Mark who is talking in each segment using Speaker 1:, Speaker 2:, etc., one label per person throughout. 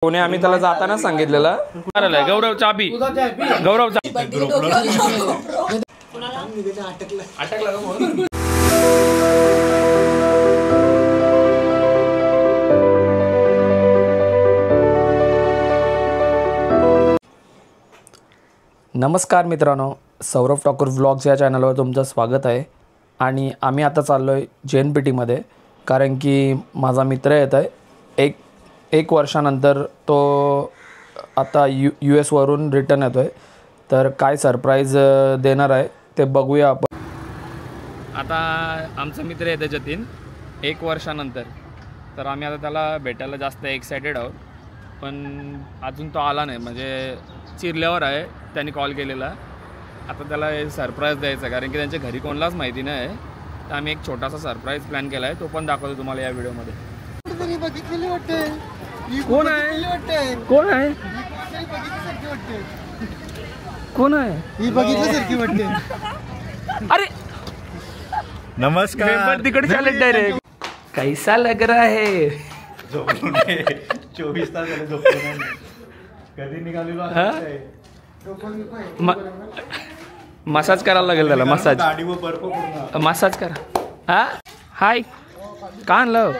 Speaker 1: कोणी आम्ही त्याला जाताना सांगितलेलं गौरव चाबी गौरव नमस्कार मित्रांनो, सौरभ ठाकूर व्लॉग्स या चॅनलवर तुमचं स्वागत आहे. आणि आम्ही आता चाललो आहे JNPTमध्ये, कारण की माझा मित्र येत आहे एक वर्षानंतर. तो आता US वरून रिटर्न येतो आहे, तर काय सरप्राईज देणार आहे ते बघूया आपण. आता आमचा मित्र येतो जतीन 1 वर्षानंतर, तर आम्ही आता त्याला भेटायला जास्त एक्सायटेड आहोत. पण अजून तो आला नाही, म्हणजे चिरल्यावर आहे. त्यांनी कॉल केलेला. आता त्याला सरप्राईज द्यायचा, कारण की त्यांच्या घरी कोणालाच माहिती नाही आहे. तर आम्ही एक छोटासा सरप्राईज प्लॅन केला आहे, तो पण दाखवतो तुम्हाला या व्हिडिओमध्ये. कोण आहे कोण आहे कोण आहे ही बघितल्यासारखी वाटते. अरे
Speaker 2: नमस्कार.
Speaker 1: तिकडे चालेल डायरेक्ट. कैसा लग रहा है?
Speaker 2: 24 तास झाले झोपलो नाही. कधी निघालेलो
Speaker 1: मसाज करायला लागेल त्याला. मसाज मसाज करा. हा हाय, का आणलं?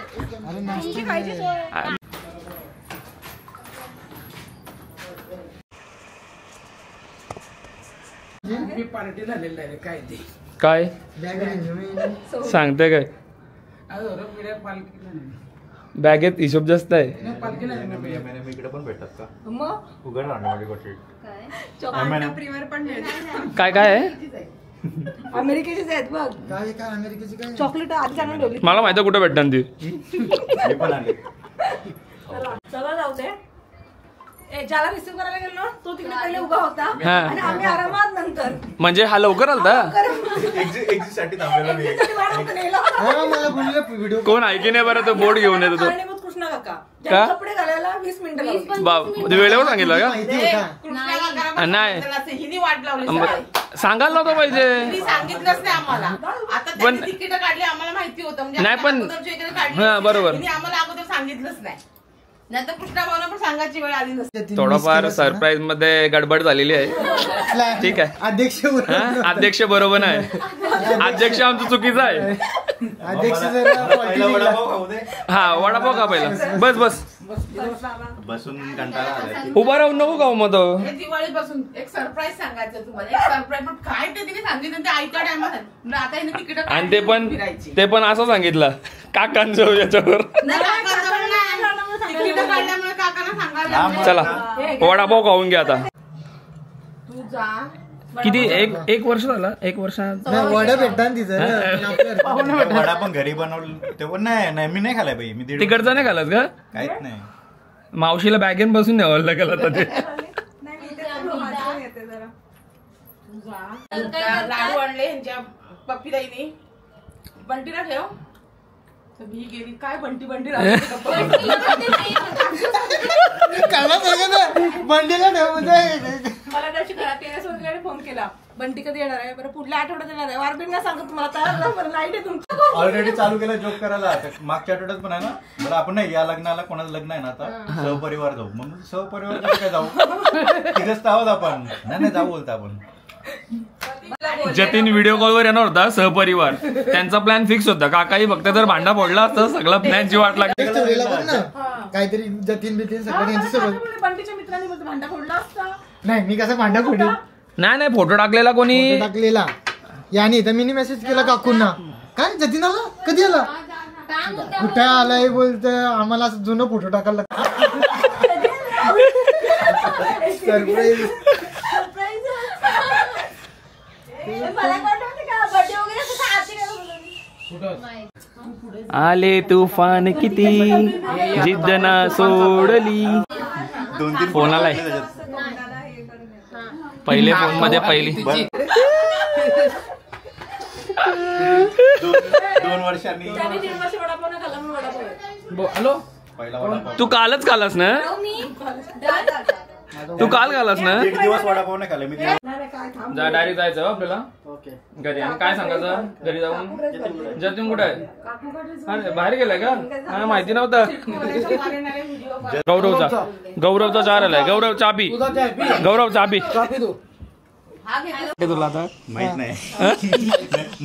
Speaker 3: पार्टी झालेली डायरेक्ट. काय ते
Speaker 1: काय सांगते काय? बॅगेत हिशोब जास्त आहे.
Speaker 2: इकडे पण भेटतात का? उघड
Speaker 1: काय काय आहे?
Speaker 3: अमेरिकेचीच आहेत बघ. काय काय अमेरिकेची काय चॉकलेट आधी आणून ठेवली.
Speaker 1: मला माहिती कुठे भेटणार ती.
Speaker 3: चला जाऊ दे. ज्याला रिसीव्ह करायला गेलो ना, तो तिकडे पहिले उभा होता आणि आम्ही आरामात नंतर.
Speaker 1: म्हणजे हा लवकर आलता.
Speaker 2: एक्झिट साठी थांबलेला.
Speaker 1: कोण आहे की नाही बरं? तो बोर्ड घेऊन येतो तो.
Speaker 3: कृष्णा काका कपडे घालायला 20 मिनिटं
Speaker 1: वेळेवर सांगितलं का? नाही सांगायला नव्हतं पाहिजे.
Speaker 4: सांगितलंच नाही आम्हाला. आता
Speaker 1: पण
Speaker 4: तिकीट काढली आम्हाला माहिती होतं.
Speaker 1: नाही पण बरोबर
Speaker 4: आम्हाला अगोदर सांगितलंच नाही. नंतर कृष्णा भाऊला पण सांगायची वेळ आली नसते.
Speaker 1: थोडंफार सरप्राईज मध्ये गडबड झालेली आहे. ठीक आहे. अध्यक्ष बरोबर नाही. अध्यक्ष आमचं चुकीचं आहे. हा वडापाव का पहिला? बस बस
Speaker 2: बसून कंटाळा.
Speaker 1: उभा राहून नको का मग? तो
Speaker 4: दिवाळी पासून एक सरप्राईज सांगायचं तुम्हाला. एक सरप्राईज, पण काय ते तिने सांगितलं ते आईच्या टायमात. आता हिने तिकीट
Speaker 1: आणि ते पण असं सांगितलं काकांचं याच्यावर. चला वडापाव खाऊन घ्या आता.
Speaker 4: तू जा.
Speaker 1: किती एक वर्ष झाला? 1 वर्ष
Speaker 2: वडा भेटतात तिथं. वडा पण घरी बनवलं ते पण नाही. मी नाही खाल्ला पाहिजे. मी
Speaker 1: तिकडचा नाही खालास का?
Speaker 2: काहीच नाही.
Speaker 1: मावशीला बॅगेन बसून न्यावं लागेल आता ते.
Speaker 4: लाडू आणले यांच्या पप्पीदाईने. बंटीला ठेव. मी गेली काय बंटी
Speaker 2: बंटीला ठेव.
Speaker 3: मला त्याची घरात येण्यासाठी फोन केला. बंटी कधी येणार आहे? बरं पुढल्या आठवड्यात येणार आहे. वारबीर नाही सांगत तुम्हाला. लाईट आहे तुमचं.
Speaker 2: ऑलरेडी चालू केलं जोक करायला. मागच्या आठवड्यात पण आहे ना. बरं आपण नाही या लग्नाला, कोणाचं लग्न आहे ना आता, सहपरिवार जाऊ. मग सहपरिवार काय जाऊ? तिथेच आहोत आपण. नाही जाऊ बोलतो आपण.
Speaker 1: जतीन व्हिडिओ कॉलवर येणार होता सहपरिवार. त्यांचा प्लॅन फिक्स होता. काकाही फक्त जर भांडा फोडला असता सगळा प्लॅनची वाट लागली.
Speaker 5: काहीतरी जतीन बितीन सगळं
Speaker 3: बंटीच्या मित्रांनी भांडा फोडला असता.
Speaker 5: नाही मी कसं भांडा फोडू.
Speaker 1: नाही फोटो टाकलेला कोणी
Speaker 5: टाकलेला याने. तर मी मेसेज केला काकूंना. काय जतीन आला? कधी आला? कुठे आलाय बोलतोय. आम्हाला असं जुनं फोटो टाकायला सरप्राईज.
Speaker 1: आले तुफान किती जिद्द ना सोडली.
Speaker 2: 2-3
Speaker 1: फोन आलाय. पहिले फोन मध्ये पहिली
Speaker 2: 2 वर्षांनी.
Speaker 1: हॅलो, तू कालच खालास ना? तू काल घालास ना
Speaker 2: एक दिवस वडापाव नाही खाल्ला मी.
Speaker 1: जा डायरेक्ट जायचं आपल्याला घरी. आणि काय सांगायचं घरी जाऊन जतीन कुठे आहे? अरे बाहेर गेलाय का? मला माहिती नव्हतं. गौरवचा चार आलाय. गौरव चाबी. गौरव चाबी तुला आता
Speaker 2: माहित नाही.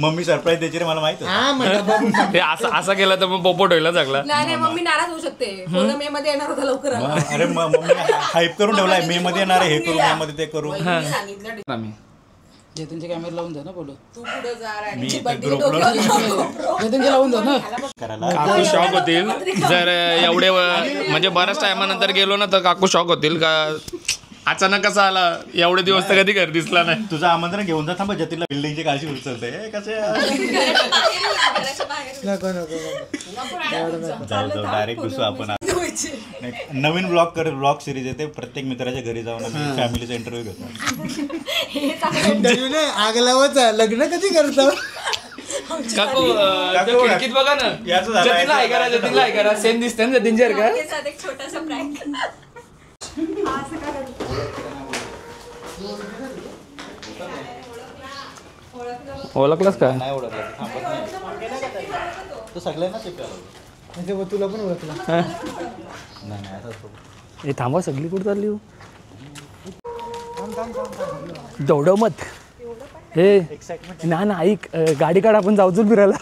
Speaker 2: मम्मी सरप्राईज द्यायची रे मला माहित होतं.
Speaker 5: हा म्हणलं
Speaker 1: ते असं केलं तर मग पोपट होईल सगळा.
Speaker 3: नाही मम्मी नाराज होऊ शकते. मे मध्ये येणार होता लवकर.
Speaker 2: अरे मम्मी हाईप करून ठेवलाय मे मध्ये येणार आहे, हे करू मे मध्ये ते करू.
Speaker 1: आम्ही
Speaker 6: जतीनचे कॅमेरा लावून दे ना बोलू.
Speaker 3: तू पुढे जा
Speaker 2: मी
Speaker 3: राणीची
Speaker 2: इथे
Speaker 3: बंडी
Speaker 2: ग्रुपला
Speaker 6: जतीनचे लावून दे ना.
Speaker 2: करायला
Speaker 1: काकू शॉक होतील जर एवढे म्हणजे बऱ्याच टायमानंतर गेलो ना तर काकू शॉक होतील का अचानक कसा आला. एवढे दिवस तर कधी घर दिसला नाही.
Speaker 2: तुझं आमंत्रण घेऊन जा. थांबा जतीनला बिल्डिंगची काळजी उचलते कसे.
Speaker 5: नको
Speaker 2: जाऊ डायरेक्ट घुसू आपण. नवीन ब्लॉग सिरीज येते. प्रत्येक मित्राच्या घरी जाऊन आम्ही फॅमिलीचा इंटरव्ह्यू घेतो.
Speaker 5: इंटरव्ह्यू नाही आगलावच लग्न कधी करतो.
Speaker 1: काकू त्या खिडकीत बघा ना.
Speaker 2: याचं झालं,
Speaker 1: जतीनला आहे करा. जतीनला आहे करा. सेम दिसते ना जतीनचे का?
Speaker 3: एक छोटासा प्रँक.
Speaker 1: ओळखलंस का?
Speaker 2: नाही ओळखलं थांबत नाही. तो सगळ्यांना शिकवलं.
Speaker 5: तुला पण ओळखला.
Speaker 2: नाही असं
Speaker 1: हे थांबा सगळी कुठे चालली हो? दौडव मत हे ना ऐक गाडी काढ आपण जाऊ फिरायला.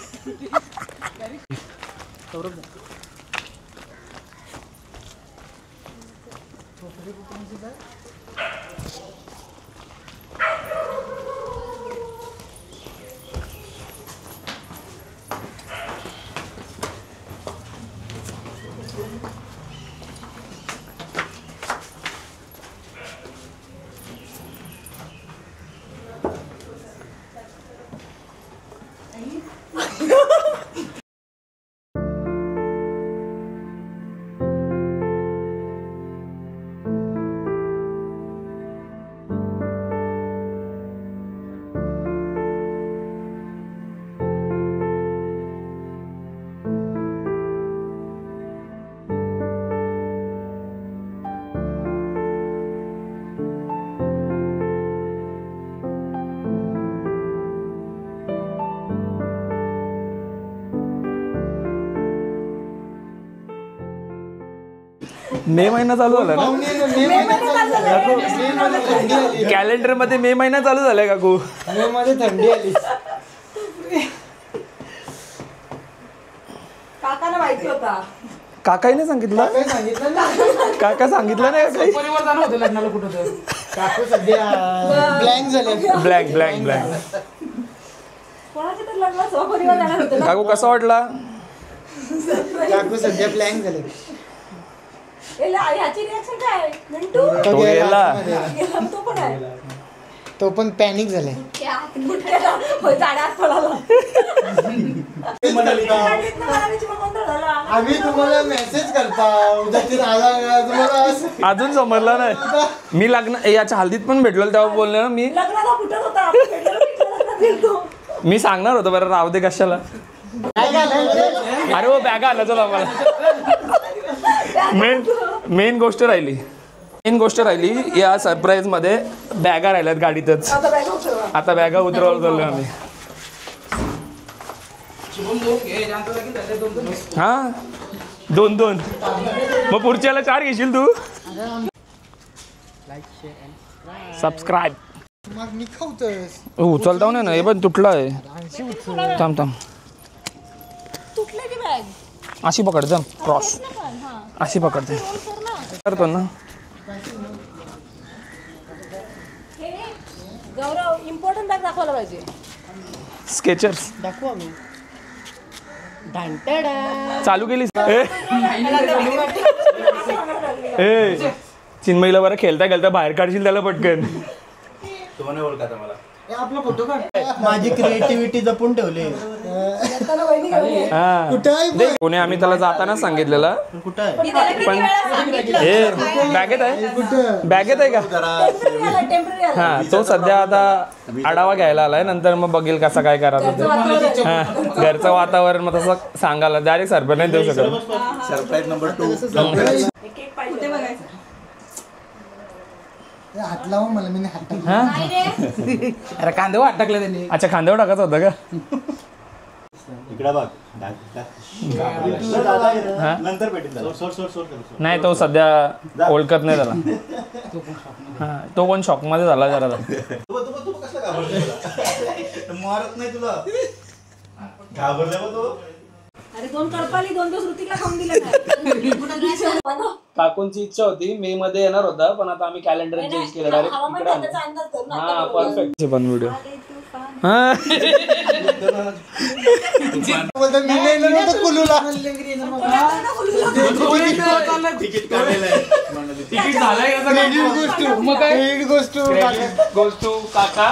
Speaker 1: मे महिना चालू झाला ना. कॅलेंडर मध्ये मे महिना चालू झालाय काकू.
Speaker 5: मे मध्ये थंडी आली.
Speaker 3: काकाला माहिती होता.
Speaker 1: काकाने सांगितलं.
Speaker 5: काय सांगितलं ना.
Speaker 1: काका सांगितलं नाही काही.
Speaker 6: परिवार जाणं होतं लग्नाला कुठं तर.
Speaker 5: काकू सध्या ब्लँक झाले.
Speaker 1: ब्लँक
Speaker 3: कोणाच्या तर लग्नात सहपरिवार जाणार होते ना.
Speaker 1: काकू कसा वाटला?
Speaker 5: काकू सध्या ब्लँक झाले.
Speaker 3: ह्याची रिॲक्शन काय मिंटू?
Speaker 1: तो गेला.
Speaker 3: गेला, तो पण आहे.
Speaker 5: तो पण पॅनिक झाले.
Speaker 3: झाडात पडाला.
Speaker 5: आम्ही तुम्हाला मेसेज करता तुम्हाला
Speaker 1: अजून समजलं नाही. मी लग्न याच्या हल्दीत पण भेटलो तेव्हा बोलले ना मी.
Speaker 3: लग्नाला कुठं होता आपण भेटलो गेलतो.
Speaker 1: मी सांगणार होतो बरं राहू दे कशाला. अरे वो बॅगा आला चला मला. मेन गोष्ट राहिली या सरप्राईज मध्ये बॅगा राहिल्यात गाडीतच. आता बॅगा उतरवायला चाललोय आम्ही. हा 2 मग पुढच्याला 4 घेशील तू. सबस्क्राईब.
Speaker 5: मग मी खाऊतोस.
Speaker 1: उचलता नाही ना. हे पण तुटलं आहे. थांब
Speaker 3: तुटले की बॅग.
Speaker 1: अशी पकड जम क्रॉस. अशी पकडते करतो ना.
Speaker 3: गौरव इम्पॉर्टंट बॅग दाखवायला पाहिजे.
Speaker 1: स्केचर्स
Speaker 5: दाखवू आम्ही.
Speaker 1: चालू केलीस. ए चिन्मईला बरं खेळता बाहेर काढशील त्याला पटकन.
Speaker 2: तुम्हाला ओळखता मला.
Speaker 5: आपला फोटो काढ. माझी क्रिएटिव्हिटी जपून ठेवली.
Speaker 1: कोणी आम्ही त्याला जाताना सांगितलेलं. पण हे बॅगेत आहे का? हा तो सध्या आता आढावा घ्यायला आलाय. नंतर मग बघेल कसं काय करायचं. हा घरचं वातावरण मग तसं सांगायला डायरेक्ट सरप्राईज नाही देऊ शकत.
Speaker 2: Surprise number 2.
Speaker 5: हात लावा मला मी हात टाकला.
Speaker 1: हा
Speaker 3: नाही रे.
Speaker 6: अरे कांदे वाट टाकले त्यांनी.
Speaker 1: अच्छा खांद्यावर टाकायचं होतं का?
Speaker 2: इकडे बघ
Speaker 1: हा?
Speaker 2: नंतर भेटेल सोड
Speaker 1: नाही तो सध्या ओळखत नाही त्याला. हा तो पण शॉक मध्ये झाला जरा.
Speaker 2: मारत नाही तुला घाबरले बा तो.
Speaker 3: अरे 2 कडपाली 2 दिवस ऋतिकला खाऊन दिलं नाही.
Speaker 1: काकूंची इच्छा होती मे मध्ये येणार होता पण आता आम्ही कॅलेंडर चेंज केलं डायरेक्ट
Speaker 3: हवामान
Speaker 1: इकडे
Speaker 3: खात्याचा अंदाज कर ना.
Speaker 1: हा परफेक्ट पण व्हिडिओ
Speaker 5: बोलतो मी नाही नेलं नव्हतं कुलूला.
Speaker 2: तिकीट काढलेलं आहे
Speaker 1: तिकीट झालंय
Speaker 5: क्रेडिट गोष्ट
Speaker 1: गोष्ट काका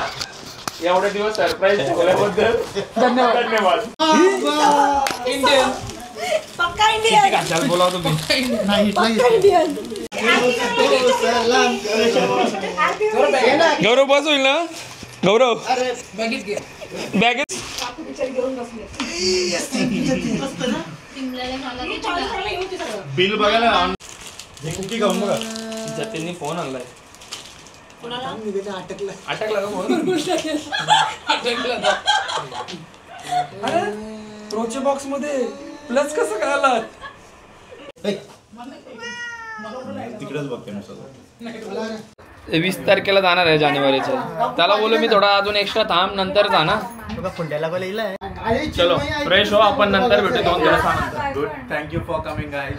Speaker 1: एवढे दिवस सरप्राईज ठेवल्याबद्दल धन्यवाद. इंडियन
Speaker 3: पक्का इंडियन.
Speaker 1: कशाला बोलाव तुम्ही?
Speaker 5: नाही इथला
Speaker 3: इंडियन.
Speaker 1: गौरव बस होईल ना गौरव
Speaker 6: बघित घे.
Speaker 1: बॅगेत
Speaker 2: बिल बघायला कुकी खाऊन बघा.
Speaker 1: जतीननी फोन आणलाय.
Speaker 5: अटकला.
Speaker 1: अटकला का फोन? अरे प्रोचे बॉक्स मध्ये प्लस कसं कळाला?
Speaker 2: तिकडेच बघते ना
Speaker 1: 20 तारखेला जाणार आहे जानेवारीच्या. त्याला बोलू मी थोडा अजून एक्स्ट्रा थांब नंतर जा ना. चलो फ्रेश हो आपण नंतर भेटू 2 दिवसानंतर.
Speaker 2: Good thank you for coming guys.